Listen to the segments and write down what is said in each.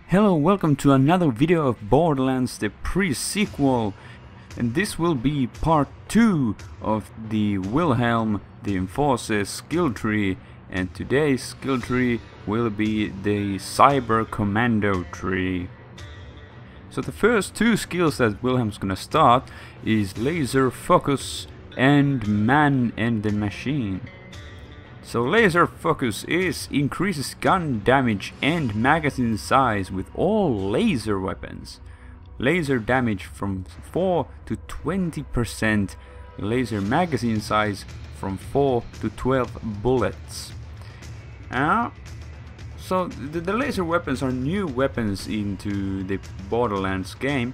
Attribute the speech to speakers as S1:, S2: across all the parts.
S1: Hello, welcome to another video of Borderlands, the pre-sequel, and this will be part 2 of the Wilhelm, the Enforcer's skill tree, and today's skill tree will be the Cyber Commando tree. So the first two skills that Wilhelm's gonna start is Laser Focus and Man and the Machine. So Laser Focus increases gun damage and magazine size with all laser weapons. Laser damage from 4 to 20%, laser magazine size from 4 to 12 bullets. So the laser weapons are new weapons into the Borderlands game,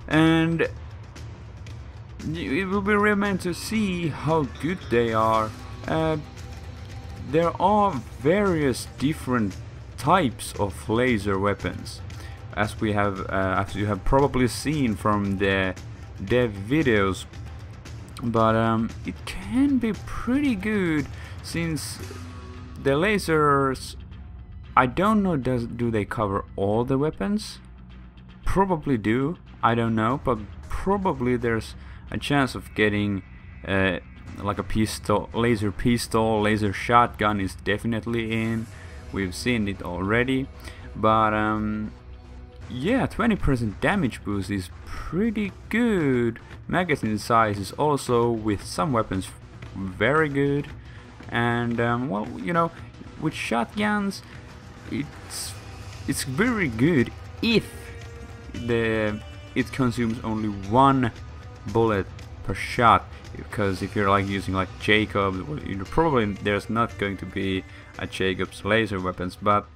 S1: and it will be remain to see how good they are. There are various different types of laser weapons, as you have probably seen from the dev videos, but it can be pretty good since the lasers, I don't know, do they cover all the weapons? Probably do, I don't know, but probably there's a chance of getting like a pistol, laser shotgun is definitely in. We've seen it already, but yeah, 20% damage boost is pretty good. Magazine size is also with some weapons very good, and well, you know, with shotguns, it's very good if it consumes only one bullet per shot. Because if you're like using like Jacobs, well, probably there's not going to be a Jacobs laser weapons, but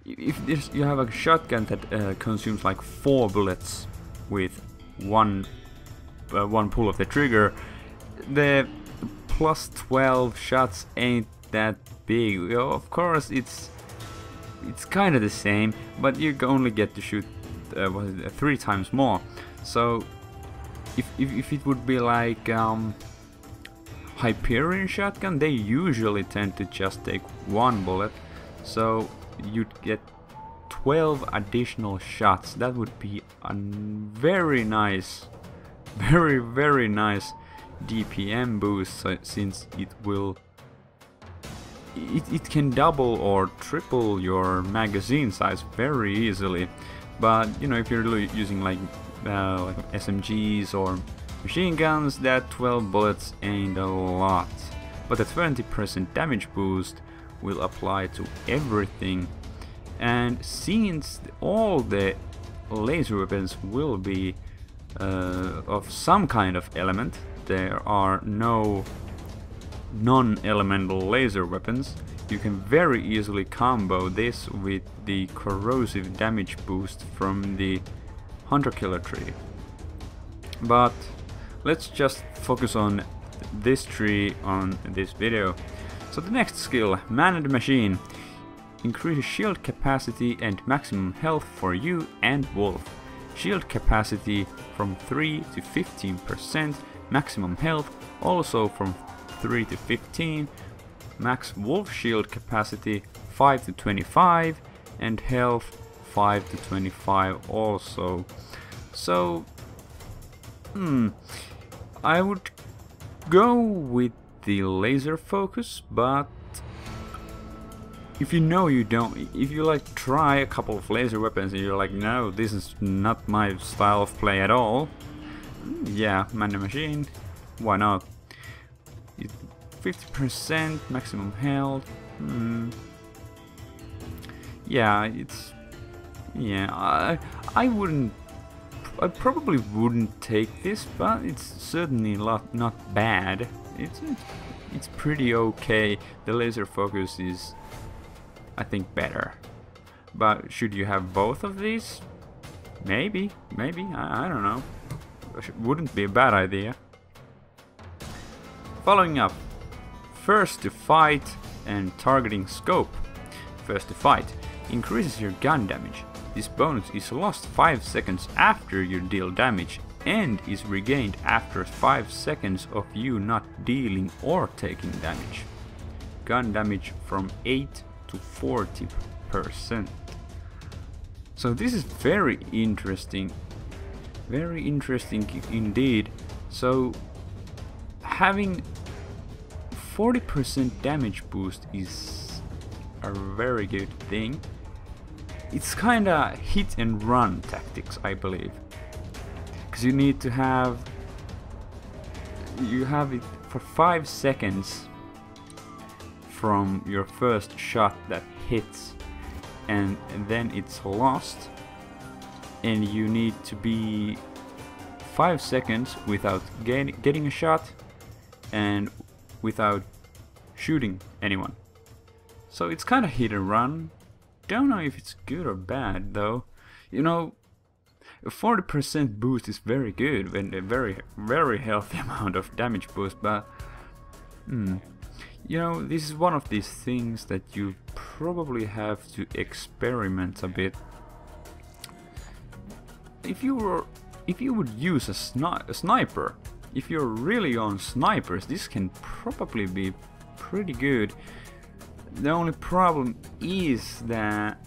S1: if you have a shotgun that consumes like 4 bullets with one pull of the trigger, the plus 12 shots ain't that big. Well, of course it's kind of the same, but you only get to shoot 3 times more. So if it would be like Hyperion shotgun, they usually tend to just take 1 bullet, so you'd get 12 additional shots. That would be a very nice, very nice DPM boost, since it can double or triple your magazine size very easily. But you know, if you're using like SMGs or machine guns, that 12 bullets ain't a lot. But the 20% damage boost will apply to everything, and since all the laser weapons will be of some kind of element, there are no non-elemental laser weapons, you can very easily combo this with the corrosive damage boost from the Hunter Killer tree. But let's just focus on this tree on this video. So the next skill, Man and Machine, increases shield capacity and maximum health for you and Wolf. Shield capacity from 3 to 15%, maximum health also from 3 to 15, max Wolf shield capacity 5 to 25, and health 5 to 25 also. So I would go with the laser focus, but if you know you don't, if you like try a couple of laser weapons and you're like, no, this is not my style of play at all, yeah, Man and Machine, why not? 50% maximum health, yeah, I probably wouldn't take this, but it's certainly not bad. It's pretty okay. The laser focus is, I think, better. But should you have both of these? Maybe, I don't know. Wouldn't be a bad idea. Following up, First to Fight and Targeting Scope. First to Fight increases your gun damage. This bonus is lost 5 seconds after you deal damage and is regained after 5 seconds of you not dealing or taking damage. Gun damage from 8 to 40 40%. So this is very interesting indeed. So having 40% damage boost is a very good thing. It's kinda hit and run tactics, I believe, because you need to have it for 5 seconds from your first shot that hits, and then it's lost, and you need to be 5 seconds without getting a shot and without shooting anyone. So it's kind of hit and run. Don't know if it's good or bad though. You know, a 40% boost is very good and a very healthy amount of damage boost, but you know, this is one of these things that you probably have to experiment a bit. If you would use a sniper, if you're really on snipers, this can probably be pretty good. The only problem is that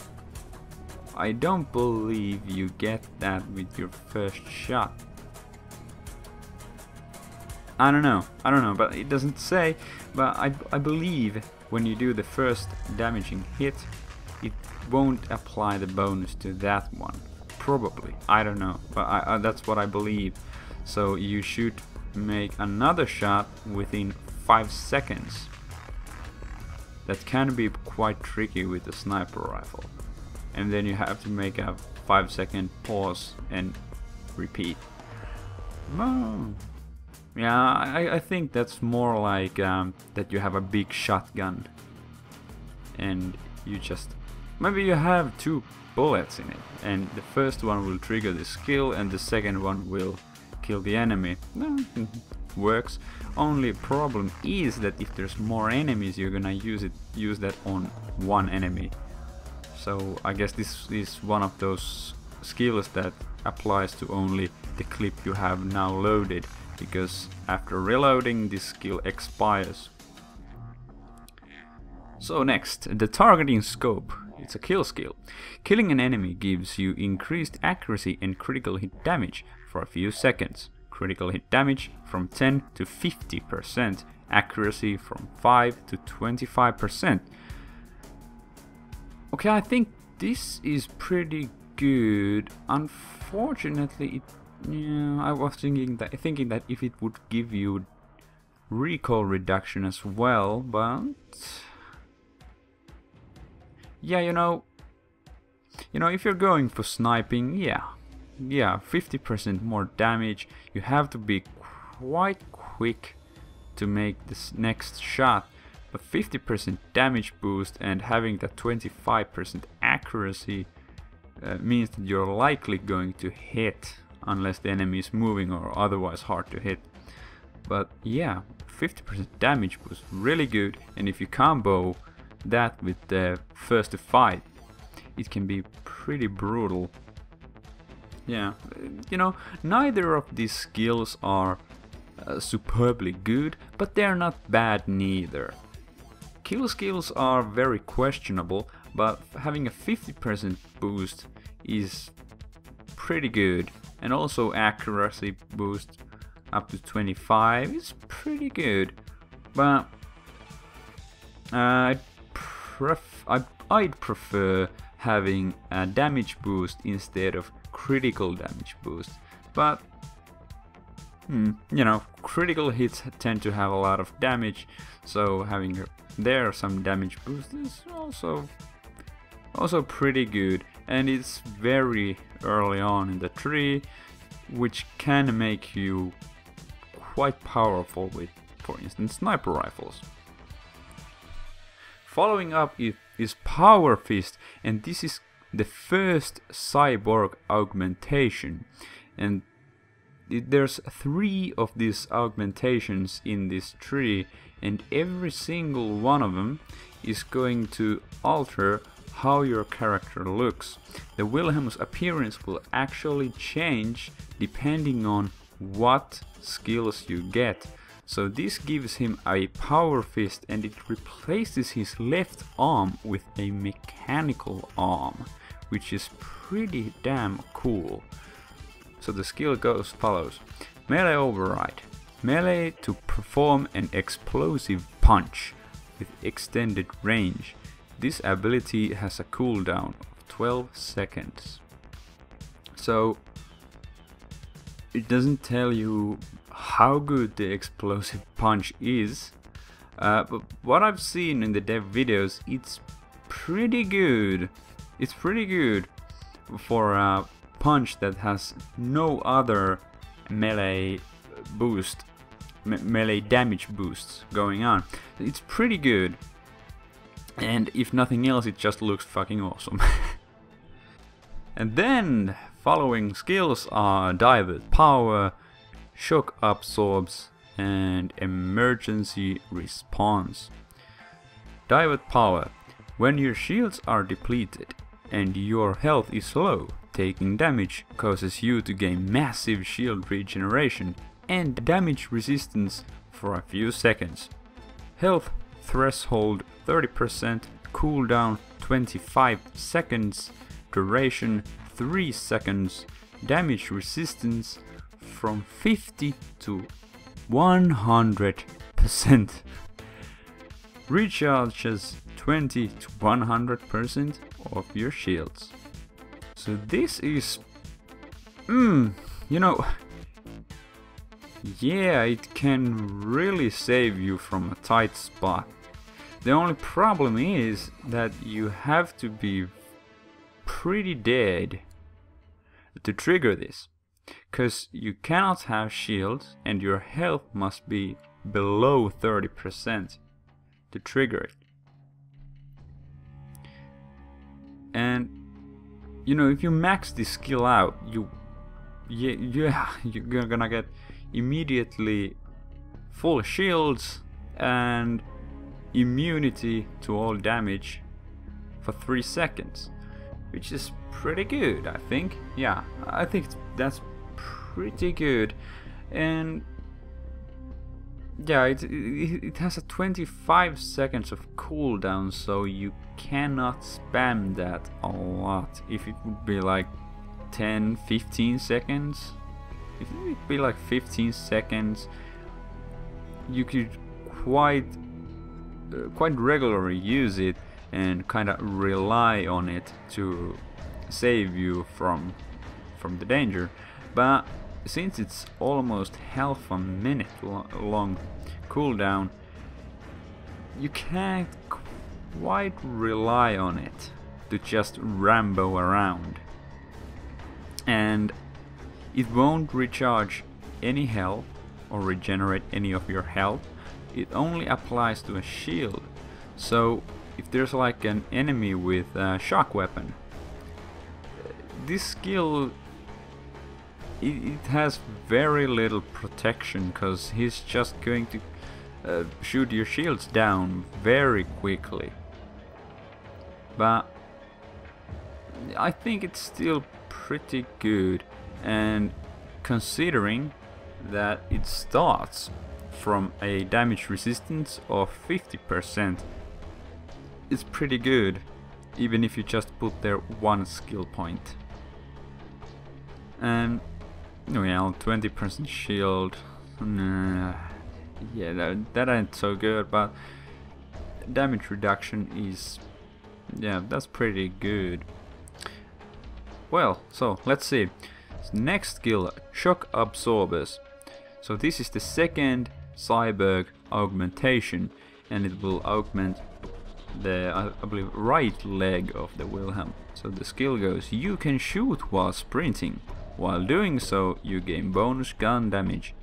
S1: I don't believe you get that with your first shot. I don't know, but it doesn't say. But I believe when you do the first damaging hit, it won't apply the bonus to that one. Probably, I don't know, but that's what I believe. So you should make another shot within 5 seconds. That can be quite tricky with the sniper rifle. And then you have to make a 5-second pause and repeat. Oh. Yeah, I think that's more like that you have a big shotgun and you just... maybe you have 2 bullets in it, and the first one will trigger the skill and the second one will kill the enemy. Works. Only problem is that if there's more enemies, you're gonna use that on one enemy. So I guess this is one of those skills that applies to only the clip you have now loaded, because after reloading this skill expires. So next, the targeting scope. It's a kill skill. Killing an enemy gives you increased accuracy and critical hit damage for a few seconds. Critical hit damage from 10 to 50%. Accuracy from 5 to 25%. Okay, I think this is pretty good. Unfortunately, I was thinking that if it would give you recoil reduction as well, but yeah, you know, if you're going for sniping, yeah, 50% more damage. You have to be quite quick to make this next shot, but 50% damage boost and having that 25% accuracy means that you're likely going to hit unless the enemy is moving or otherwise hard to hit. But yeah, 50% damage boost, really good, and if you combo that with the first to fight, it can be pretty brutal. Yeah, you know, neither of these skills are superbly good, but they're not bad neither. Kill skills are very questionable, but having a 50% boost is pretty good, and also accuracy boost up to 25 is pretty good. But I'd prefer having a damage boost instead of critical damage boost. But you know, critical hits tend to have a lot of damage, so having there some damage boost is also pretty good, and it's very early on in the tree, which can make you quite powerful with, for instance, sniper rifles. Following up is Power Fist, and this is the first cyborg augmentation, and there's 3 of these augmentations in this tree, and every single one of them is going to alter how your character looks. The Wilhelm's appearance will actually change depending on what skills you get. So this gives him a power fist, and it replaces his left arm with a mechanical arm, which is pretty damn cool. So the skill goes as follows. Melee override. Melee to perform an explosive punch with extended range. This ability has a cooldown of 12 seconds. So it doesn't tell you how good the explosive punch is, but what I've seen in the dev videos, it's pretty good. It's pretty good for a punch that has no other melee boost, melee damage boosts going on. It's pretty good, and if nothing else, it just looks fucking awesome. And then following skills are Divert Power, Shock Absorbs, and Emergency Response. Divert Power. When your shields are depleted and your health is low, taking damage causes you to gain massive shield regeneration and damage resistance for a few seconds. Health threshold 30%, cooldown 25 seconds, duration 3 seconds, damage resistance from 50 to 100%. Recharges 20 to 100% of your shields. So this is, you know, yeah, it can really save you from a tight spot. The only problem is that you have to be pretty dead to trigger this, because you cannot have shields and your health must be below 30% to trigger it. And you know, if you max this skill out, you're gonna get immediately full shields and immunity to all damage for 3 seconds, which is pretty good, I think. Yeah, I think that's pretty good. And yeah, it has a 25 seconds of cooldown, so you cannot spam that a lot. If it would be like 10-15 seconds, if it would be like 15 seconds, you could quite regularly use it and kind of rely on it to save you from the danger. But since it's almost half a minute long cooldown, you can't quite rely on it to just Rambo around, and it won't recharge any health or regenerate any of your health. It only applies to a shield. So if there's like an enemy with a shock weapon, this skill, it has very little protection, because he's just going to shoot your shields down very quickly. But I think it's still pretty good, and considering that it starts from a damage resistance of 50%, it's pretty good, even if you just put there one skill point. And well, 20% shield, yeah, that ain't so good, but damage reduction is, yeah, that's pretty good. Well, so let's see. Next skill, Shock Absorbers. So this is the second cyborg augmentation, and it will augment the, I believe, right leg of the Wilhelm. So the skill goes: you can shoot while sprinting. While doing so, you gain bonus gun damage,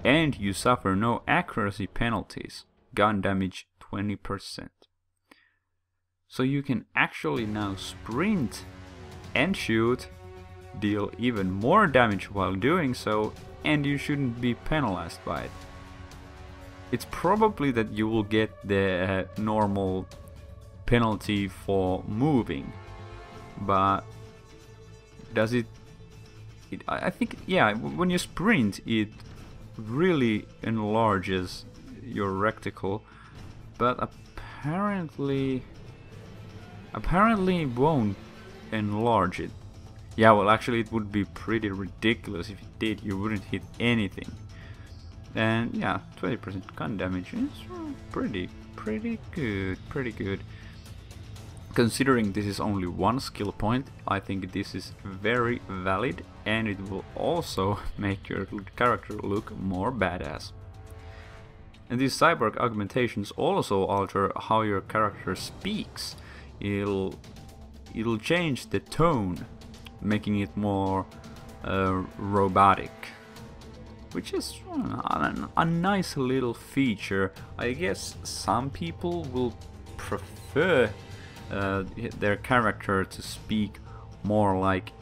S1: and you suffer no accuracy penalties. Gun damage 20%. So you can actually now sprint and shoot, deal even more damage while doing so, and you shouldn't be penalized by it. It's probably that you will get the normal penalty for moving, but does it? I think, yeah, when you sprint, it really enlarges your reticle, but apparently it won't enlarge it. Yeah, well, actually it would be pretty ridiculous if it did. You wouldn't hit anything. And yeah, 20% gun damage is pretty good. Considering this is only one skill point, I think this is very valid, and it will also make your character look more badass. And these cyborg augmentations also alter how your character speaks. It'll change the tone, making it more robotic, which is a nice little feature. I guess some people will prefer their character to speak more like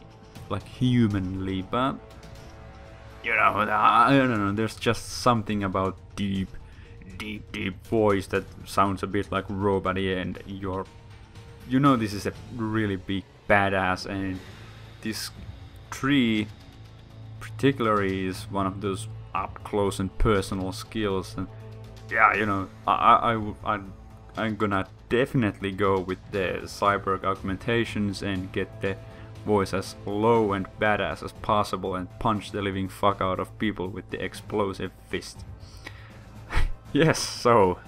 S1: humanly, but you know, I don't know, there's just something about deep voice that sounds a bit like robot-y, and you know this is a really big badass, and this tree particularly is one of those up close and personal skills. And yeah, you know, I'm gonna definitely go with the cyborg augmentations and get the voice as low and badass as possible and punch the living fuck out of people with the explosive fist. Yes, so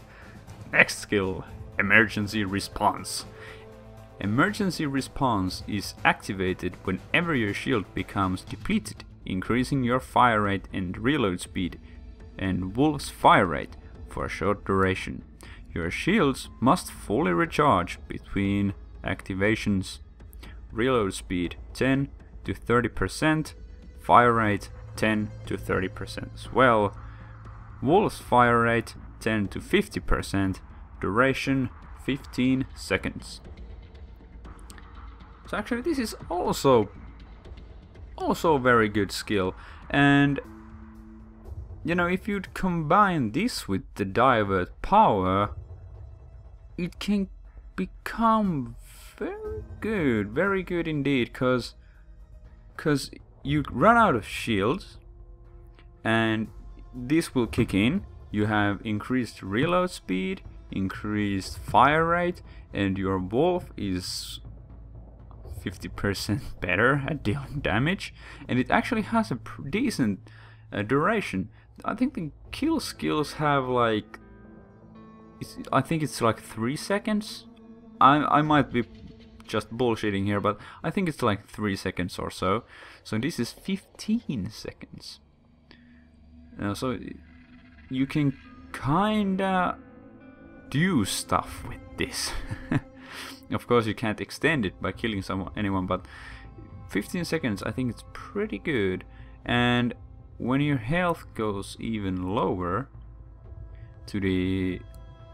S1: next skill, emergency response. Emergency response is activated whenever your shield becomes depleted, increasing your fire rate and reload speed and Wolf's fire rate for a short duration. Your shields must fully recharge between activations. Reload speed 10 to 30%, fire rate 10 to 30% as well. Wolf's fire rate 10 to 50%, duration 15 seconds. So actually this is also a very good skill, and you know, if you'd combine this with the divert power, it can become very good indeed, cause you run out of shields and this will kick in. You have increased reload speed, increased fire rate, and your wolf is 50% better at dealing damage, and it actually has a decent duration. I think the kill skills have like, I think it's like 3 seconds. I might be just bullshitting here, but I think it's like 3 seconds or so. So this is 15 seconds. So you can kinda do stuff with this. Of course you can't extend it by killing anyone, but 15 seconds I think it's pretty good. And when your health goes even lower to the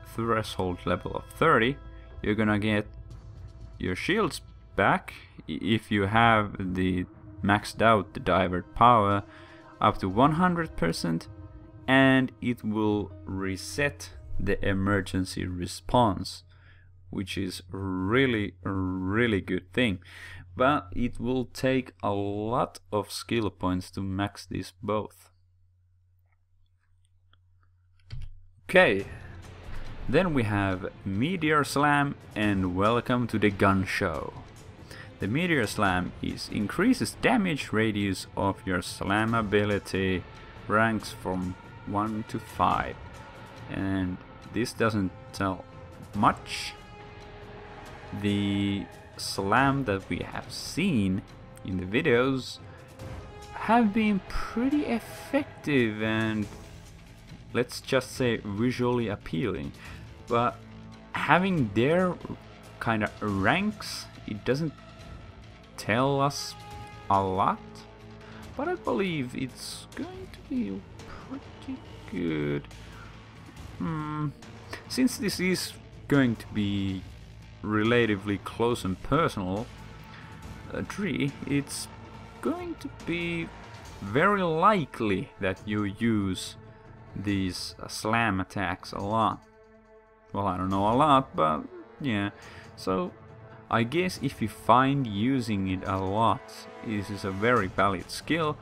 S1: threshold level of 30, you're gonna get your shields back if you have the maxed out the divert power up to 100%, and it will reset the emergency response, which is really good thing. But it will take a lot of skill points to max this both. Okay, then we have Meteor Slam and Welcome to the Gun Show. The Meteor Slam increases damage radius of your slam ability ranks from 1 to 5, and this doesn't tell much. The slam that we have seen in the videos have been pretty effective and, let's just say, visually appealing, but having their kind of ranks, it doesn't tell us a lot, but I believe it's going to be pretty good. Since this is going to be relatively close and personal tree, it's going to be very likely that you use these slam attacks a lot. Well, I don't know a lot, but yeah. So I guess if you find using it a lot, this is a very valid skill,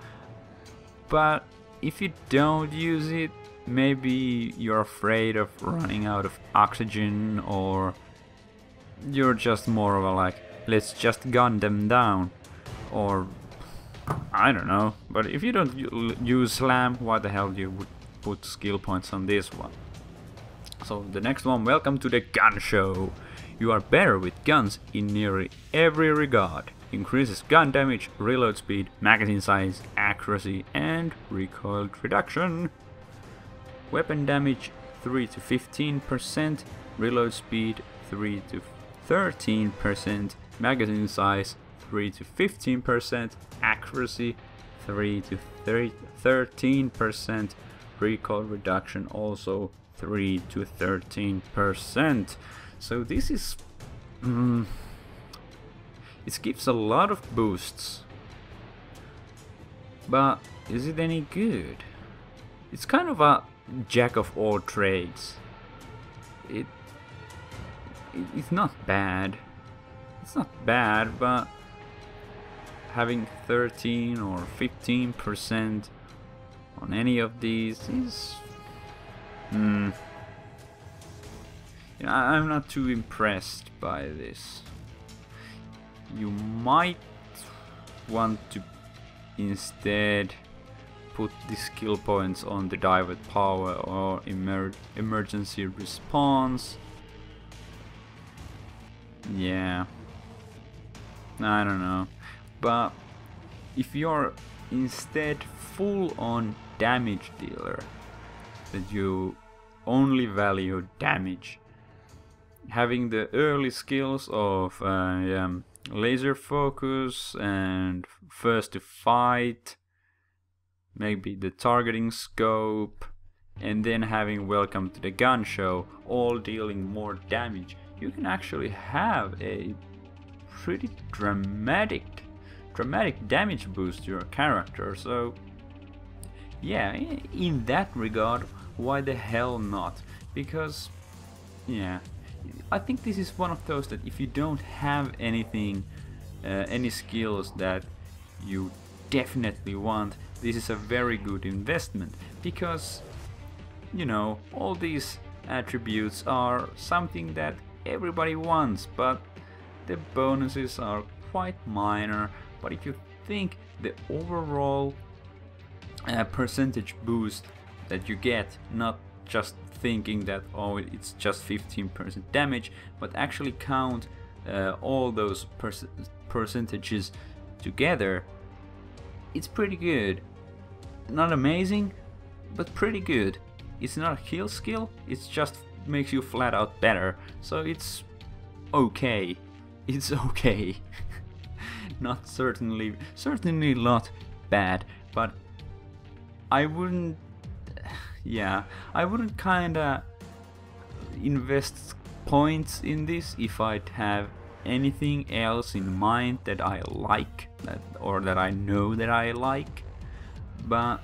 S1: but if you don't use it, maybe you're afraid of running out of oxygen, or you're just more of a like, let's just gun them down, or I don't know. But if you don't use slam, why the hell you would put skill points on this one? So the next one, welcome to the gun show. You are better with guns in nearly every regard. Increases gun damage, reload speed, magazine size, accuracy, and recoil reduction. Weapon damage 3 to 15%, reload speed 3 to 13%, magazine size 3 to 15%, accuracy 3 to 13%, recoil reduction also 3 to 13%. So this is it gives a lot of boosts, but is it any good? It's kind of a jack of all trades. It's not bad. It's not bad, but having 13 or 15% on any of these is I'm not too impressed by this. You might want to instead put the skill points on the divert power or emergency response. Yeah, I don't know. But if you're instead full on damage dealer, that you only value damage, having the early skills of laser focus and first to fight, maybe the targeting scope, and then having welcome to the gun show, all dealing more damage, you can actually have a pretty dramatic damage boost to your character. So yeah, in that regard, why the hell not? Because yeah, I think this is one of those that if you don't have anything, any skills that you definitely want, this is a very good investment, because you know, all these attributes are something that everybody wants, but the bonuses are quite minor. But if you think the overall percentage boost that you get, not just thinking that oh it's just 15% damage, but actually count all those percentages together, it's pretty good. Not amazing, but pretty good. It's not a kill skill, it's just makes you flat out better, so it's okay. It's okay. Not certainly not bad, but I wouldn't kinda invest points in this if I'd have anything else in mind that I like, or that I know that I like. But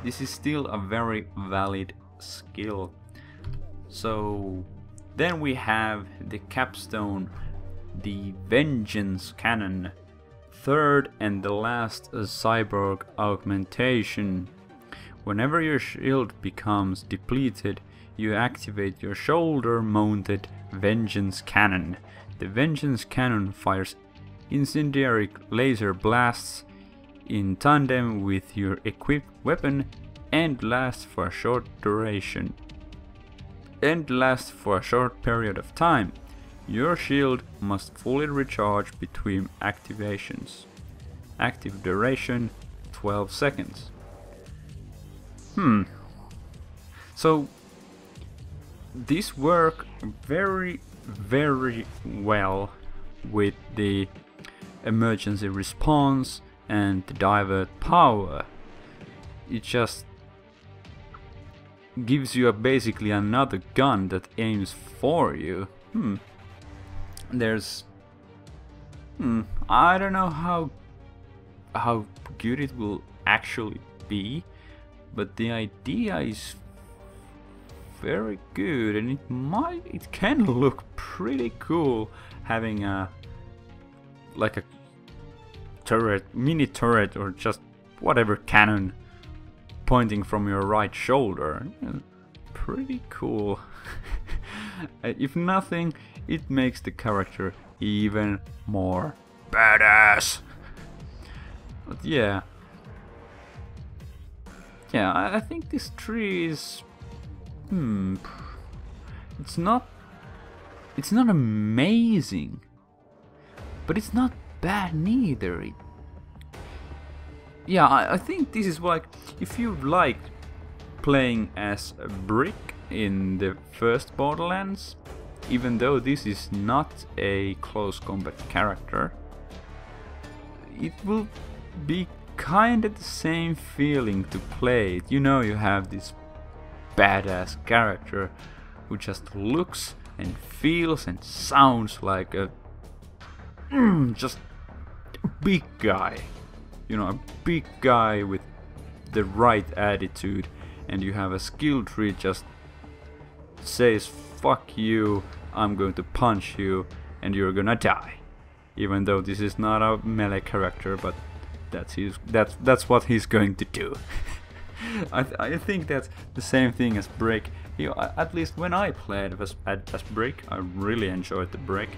S1: this is still a very valid skill. So then we have the Capstone, the Vengeance Cannon, third and the last cyborg augmentation. Whenever your shield becomes depleted, you activate your shoulder-mounted Vengeance Cannon. The Vengeance Cannon fires incendiary laser blasts in tandem with your equipped weapon and lasts for a short duration. And lasts for a short period of time. Your shield must fully recharge between activations. Active duration 12 seconds. So this works very well with the emergency response and the divert power. It just gives you basically another gun that aims for you. There's I don't know how good it will actually be, but the idea is very good, and it can look pretty cool having a like a turret, mini turret, or just whatever cannon pointing from your right shoulder. Pretty cool. If nothing, it makes the character even more badass. But yeah. Yeah, I think this tree is... It's not amazing, but it's not bad neither. Yeah, I think this is like, if you liked playing as a brick in the first Borderlands, even though this is not a close combat character, it will be kind of the same feeling to play it. You know, you have this badass character who just looks and feels and sounds like a just a big guy. You know, a big guy with the right attitude, and you have a skill tree just says fuck you, I'm going to punch you and you're gonna die. Even though this is not a melee character, but that's what he's going to do. I think that's the same thing as Brick. You know, at least when I played as Brick, I really enjoyed the Brick,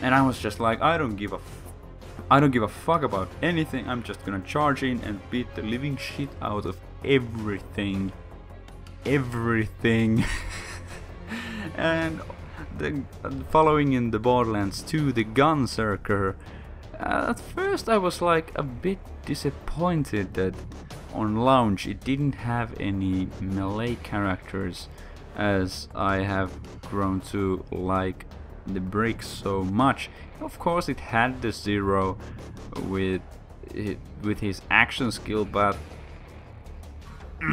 S1: and I was just like, I don't give a fuck about anything. I'm just gonna charge in and beat the living shit out of everything. And following in the Borderlands 2, the Gunzerker. At first I was like a bit disappointed that on launch it didn't have any melee characters, as I have grown to like the Brick so much. Of course it had the Zero with his action skill, but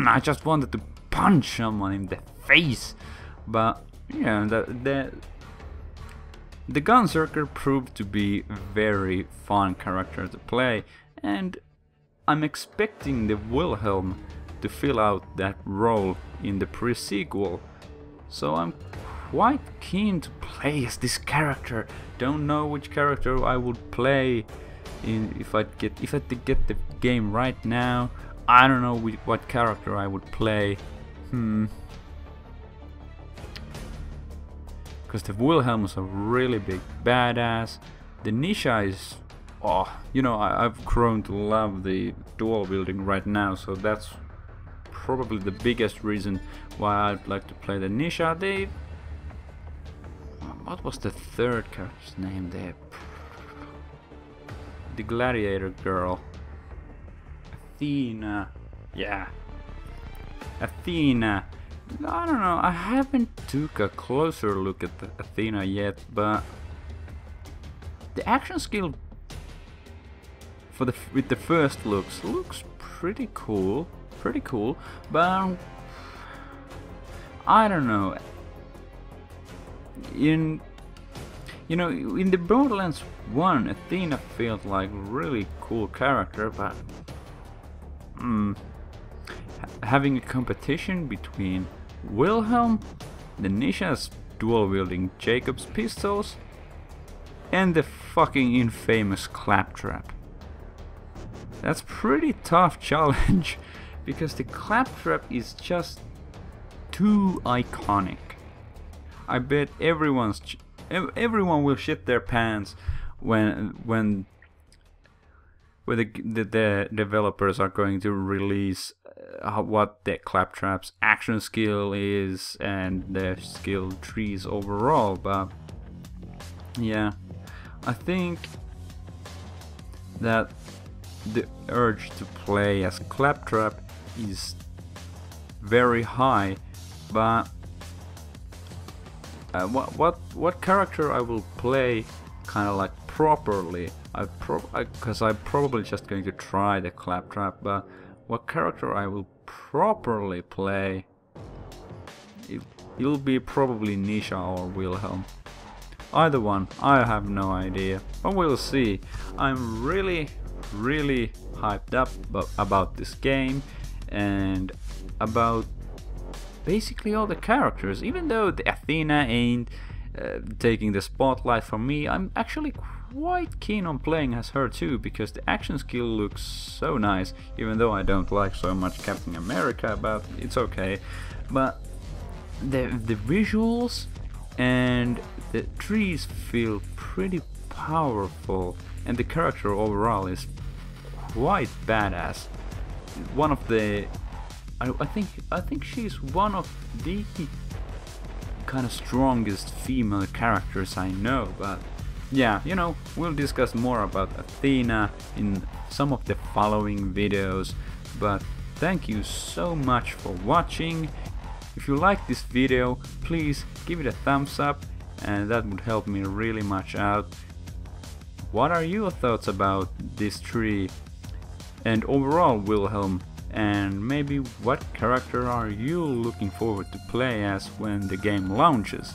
S1: I just wanted to punch someone in the face. But yeah, the Gunzerker proved to be a very fun character to play, and I'm expecting the Wilhelm to fill out that role in the pre-sequel. So I'm quite keen to play as this character. Don't know which character I would play if I get the game right now. I don't know what character I would play. Because the Wilhelm is a really big badass. The Nisha is, you know, I've grown to love the dual wielding right now, so that's probably the biggest reason why I'd like to play the Nisha. What was the third character's name there? The gladiator girl. Athena. Yeah. Athena. I don't know, I haven't took a closer look at the Athena yet, but the action skill with the first looks pretty cool, but I don't know. In the Borderlands 1, Athena felt like a really cool character, but having a competition between Wilhelm, the Nisha's dual-wielding Jacob's pistols, and the fucking infamous Claptrap. That's pretty tough challenge, because the Claptrap is just too iconic. I bet everyone will shit their pants when the developers are going to release what the Claptrap's action skill is and the skill trees overall. But yeah, I think that the urge to play as Claptrap is very high, but what character I will play kind of like properly, because I'm probably just going to try the Claptrap, but what character I will properly play, it'll be probably Nisha or Wilhelm. Either one, I have no idea, but we'll see. I'm really hyped up about this game and about basically all the characters, even though the Athena ain't taking the spotlight from me. I'm actually quite keen on playing as her too, because the action skill looks so nice, even though I don't like so much Captain America, but it's okay. But the visuals and the trees feel pretty powerful, and the character overall is quite badass. One of the I think she's one of the kind of strongest female characters I know. But yeah, you know, we'll discuss more about Athena in some of the following videos. But thank you so much for watching. If you like this video, please give it a thumbs up, and that would help me really much out. What are your thoughts about this tree and overall Wilhelm, and maybe what character are you looking forward to play as when the game launches?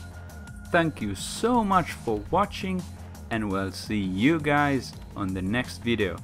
S1: Thank you so much for watching, and we'll see you guys on the next video.